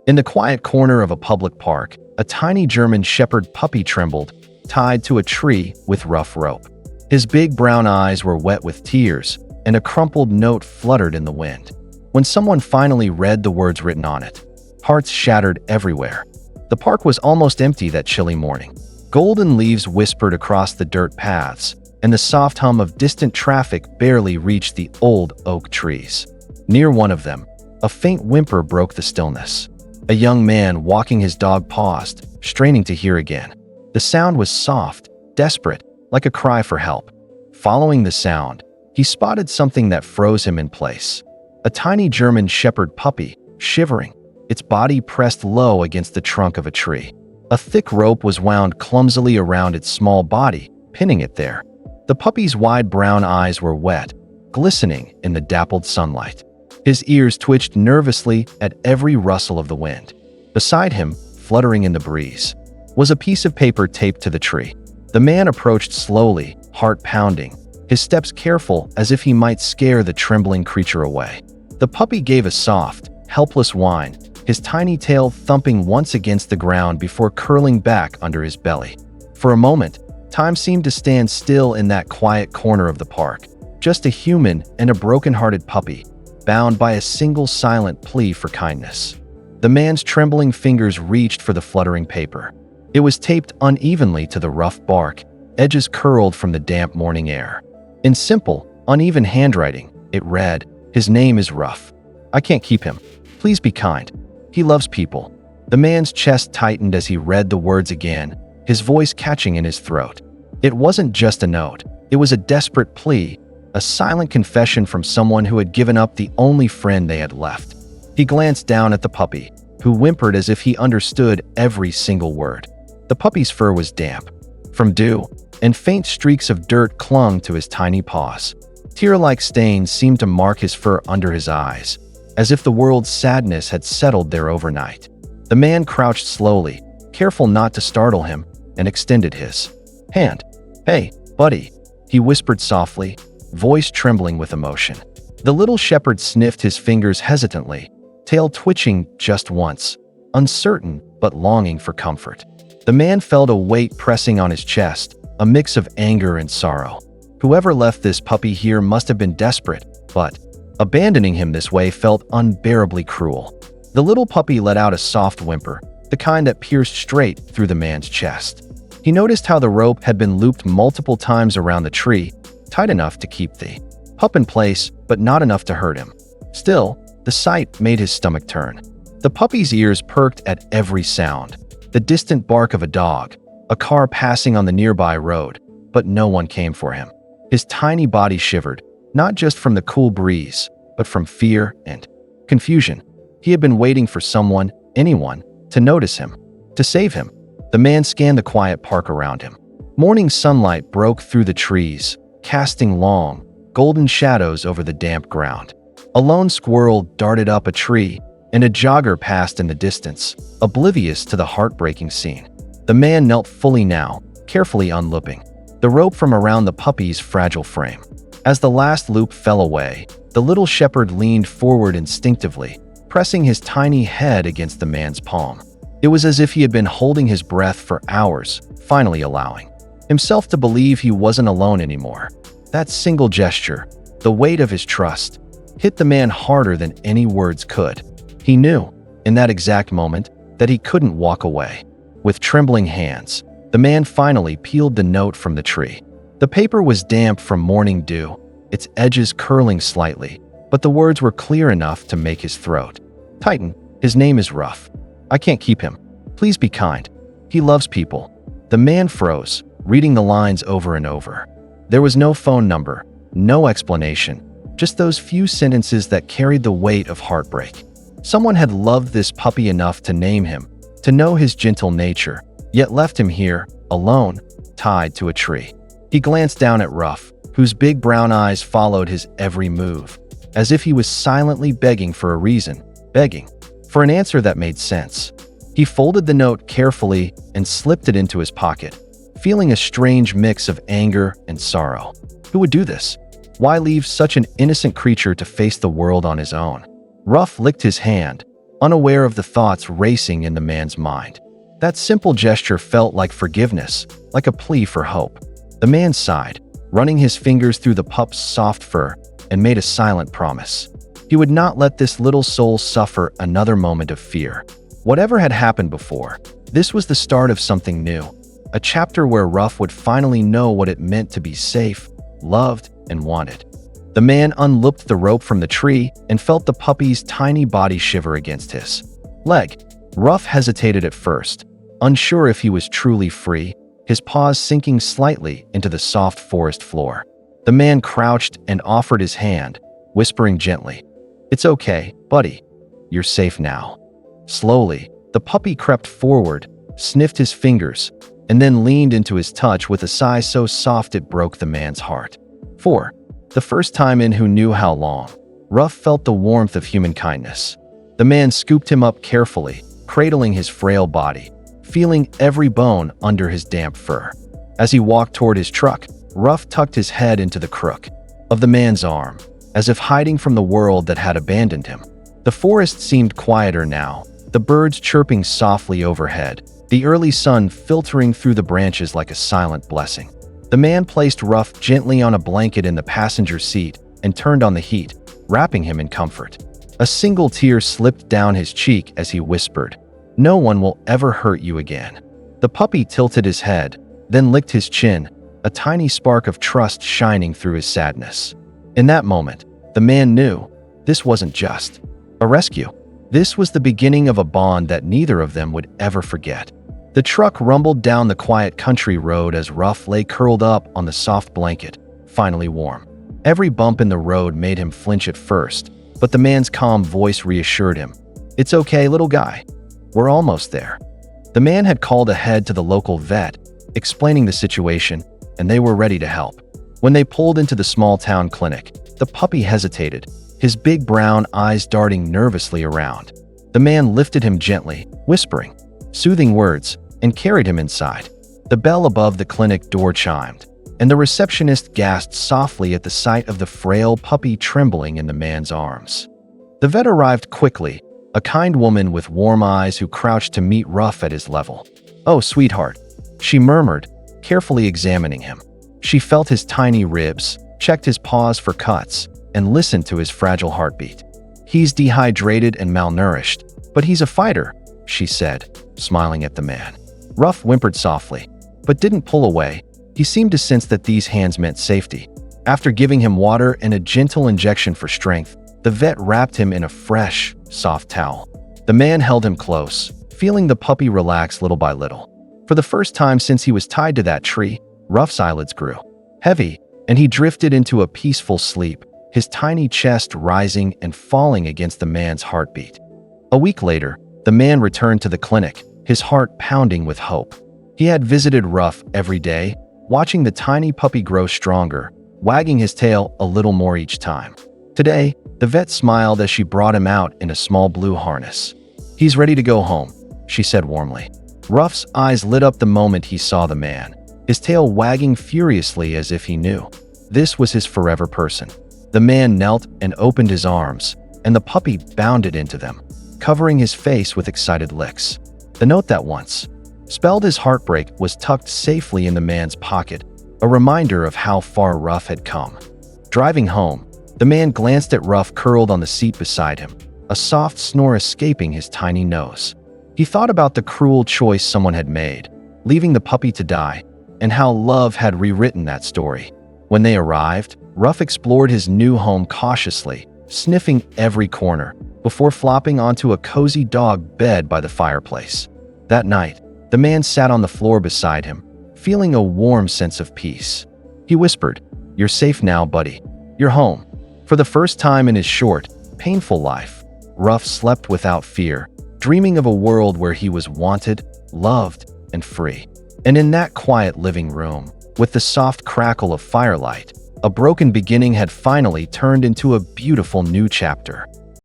In the quiet corner of a public park, a tiny German Shepherd puppy trembled, tied to a tree with rough rope. His big brown eyes were wet with tears, and a crumpled note fluttered in the wind. When someone finally read the words written on it, hearts shattered everywhere. The park was almost empty that chilly morning. Golden leaves whispered across the dirt paths, and the soft hum of distant traffic barely reached the old oak trees. Near one of them, a faint whimper broke the stillness. A young man walking his dog paused, straining to hear again. The sound was soft, desperate, like a cry for help. Following the sound, he spotted something that froze him in place. A tiny German Shepherd puppy, shivering, its body pressed low against the trunk of a tree. A thick rope was wound clumsily around its small body, pinning it there. The puppy's wide brown eyes were wet, glistening in the dappled sunlight. His ears twitched nervously at every rustle of the wind. Beside him, fluttering in the breeze, was a piece of paper taped to the tree. The man approached slowly, heart pounding, his steps careful as if he might scare the trembling creature away. The puppy gave a soft, helpless whine, his tiny tail thumping once against the ground before curling back under his belly. For a moment, time seemed to stand still in that quiet corner of the park. Just a human and a broken-hearted puppy, bound by a single silent plea for kindness. The man's trembling fingers reached for the fluttering paper. It was taped unevenly to the rough bark, edges curled from the damp morning air. In simple, uneven handwriting, it read, "His name is Ruff. I can't keep him. Please be kind. He loves people." The man's chest tightened as he read the words again, his voice catching in his throat. It wasn't just a note. It was a desperate plea, a silent confession from someone who had given up the only friend they had left. He glanced down at the puppy, who whimpered as if he understood every single word. The puppy's fur was damp from dew, and faint streaks of dirt clung to his tiny paws. Tear-like stains seemed to mark his fur under his eyes, as if the world's sadness had settled there overnight. The man crouched slowly, careful not to startle him, and extended his hand. "Hey, buddy," he whispered softly, voice trembling with emotion. The little shepherd sniffed his fingers hesitantly, tail twitching just once, uncertain but longing for comfort. The man felt a weight pressing on his chest, a mix of anger and sorrow. Whoever left this puppy here must have been desperate, but abandoning him this way felt unbearably cruel. The little puppy let out a soft whimper, the kind that pierced straight through the man's chest. He noticed how the rope had been looped multiple times around the tree, tight enough to keep the pup in place, but not enough to hurt him. Still, the sight made his stomach turn. The puppy's ears perked at every sound, the distant bark of a dog, a car passing on the nearby road, but no one came for him. His tiny body shivered, not just from the cool breeze, but from fear and confusion. He had been waiting for someone, anyone, to notice him, to save him. The man scanned the quiet park around him. Morning sunlight broke through the trees, casting long, golden shadows over the damp ground. A lone squirrel darted up a tree, and a jogger passed in the distance, oblivious to the heartbreaking scene. The man knelt fully now, carefully unlooping the rope from around the puppy's fragile frame. As the last loop fell away, the little shepherd leaned forward instinctively, pressing his tiny head against the man's palm. It was as if he had been holding his breath for hours, finally allowing himself to believe he wasn't alone anymore. That single gesture, the weight of his trust, hit the man harder than any words could. He knew, in that exact moment, that he couldn't walk away. With trembling hands, the man finally peeled the note from the tree. The paper was damp from morning dew, its edges curling slightly, but the words were clear enough to make his throat tighten. "His name is Ruff. I can't keep him. Please be kind. He loves people." The man froze, reading the lines over and over. There was no phone number, no explanation, just those few sentences that carried the weight of heartbreak. Someone had loved this puppy enough to name him, to know his gentle nature, yet left him here, alone, tied to a tree. He glanced down at Ruff, whose big brown eyes followed his every move, as if he was silently begging for a reason, begging for an answer that made sense. He folded the note carefully and slipped it into his pocket, feeling a strange mix of anger and sorrow. Who would do this? Why leave such an innocent creature to face the world on his own? Ruff licked his hand, unaware of the thoughts racing in the man's mind. That simple gesture felt like forgiveness, like a plea for hope. The man sighed, running his fingers through the pup's soft fur, and made a silent promise. He would not let this little soul suffer another moment of fear. Whatever had happened before, this was the start of something new, a chapter where Ruff would finally know what it meant to be safe, loved, and wanted. The man unlooped the rope from the tree and felt the puppy's tiny body shiver against his leg. Ruff hesitated at first, unsure if he was truly free, his paws sinking slightly into the soft forest floor. The man crouched and offered his hand, whispering gently, "It's okay, buddy. You're safe now." Slowly, the puppy crept forward, sniffed his fingers, and then leaned into his touch with a sigh so soft it broke the man's heart. For the first time in who knew how long, Ruff felt the warmth of human kindness. The man scooped him up carefully, cradling his frail body, feeling every bone under his damp fur. As he walked toward his truck, Ruff tucked his head into the crook of the man's arm, as if hiding from the world that had abandoned him. The forest seemed quieter now, the birds chirping softly overhead, the early sun filtering through the branches like a silent blessing. The man placed Ruff gently on a blanket in the passenger seat and turned on the heat, wrapping him in comfort. A single tear slipped down his cheek as he whispered, "No one will ever hurt you again." The puppy tilted his head, then licked his chin, a tiny spark of trust shining through his sadness. In that moment, the man knew this wasn't just a rescue. This was the beginning of a bond that neither of them would ever forget. The truck rumbled down the quiet country road as Ruff lay curled up on the soft blanket, finally warm. Every bump in the road made him flinch at first, but the man's calm voice reassured him. "It's okay, little guy. We're almost there." The man had called ahead to the local vet, explaining the situation, and they were ready to help. When they pulled into the small town clinic, the puppy hesitated, his big brown eyes darting nervously around. The man lifted him gently, whispering soothing words, and carried him inside. The bell above the clinic door chimed, and the receptionist gasped softly at the sight of the frail puppy trembling in the man's arms. The vet arrived quickly, a kind woman with warm eyes who crouched to meet Ruff at his level. "Oh, sweetheart," she murmured, carefully examining him. She felt his tiny ribs, checked his paws for cuts, and listened to his fragile heartbeat. "He's dehydrated and malnourished, but he's a fighter," she said, smiling at the man. Ruff whimpered softly, but didn't pull away. He seemed to sense that these hands meant safety. After giving him water and a gentle injection for strength, the vet wrapped him in a fresh, soft towel. The man held him close, feeling the puppy relax little by little. For the first time since he was tied to that tree, Ruff's eyelids grew heavy, and he drifted into a peaceful sleep, his tiny chest rising and falling against the man's heartbeat. A week later, the man returned to the clinic, his heart pounding with hope. He had visited Ruff every day, watching the tiny puppy grow stronger, wagging his tail a little more each time. Today, the vet smiled as she brought him out in a small blue harness. "He's ready to go home," she said warmly. Ruff's eyes lit up the moment he saw the man, his tail wagging furiously as if he knew this was his forever person. The man knelt and opened his arms, and the puppy bounded into them, covering his face with excited licks. The note that once spelled his heartbreak was tucked safely in the man's pocket, a reminder of how far Ruff had come. Driving home, the man glanced at Ruff curled on the seat beside him, a soft snore escaping his tiny nose. He thought about the cruel choice someone had made, leaving the puppy to die, and how love had rewritten that story. When they arrived, Ruff explored his new home cautiously, sniffing every corner, before flopping onto a cozy dog bed by the fireplace. That night, the man sat on the floor beside him, feeling a warm sense of peace. He whispered, "You're safe now, buddy. You're home." For the first time in his short, painful life, Ruff slept without fear, dreaming of a world where he was wanted, loved, and free. And in that quiet living room, with the soft crackle of firelight, a broken beginning had finally turned into a beautiful new chapter.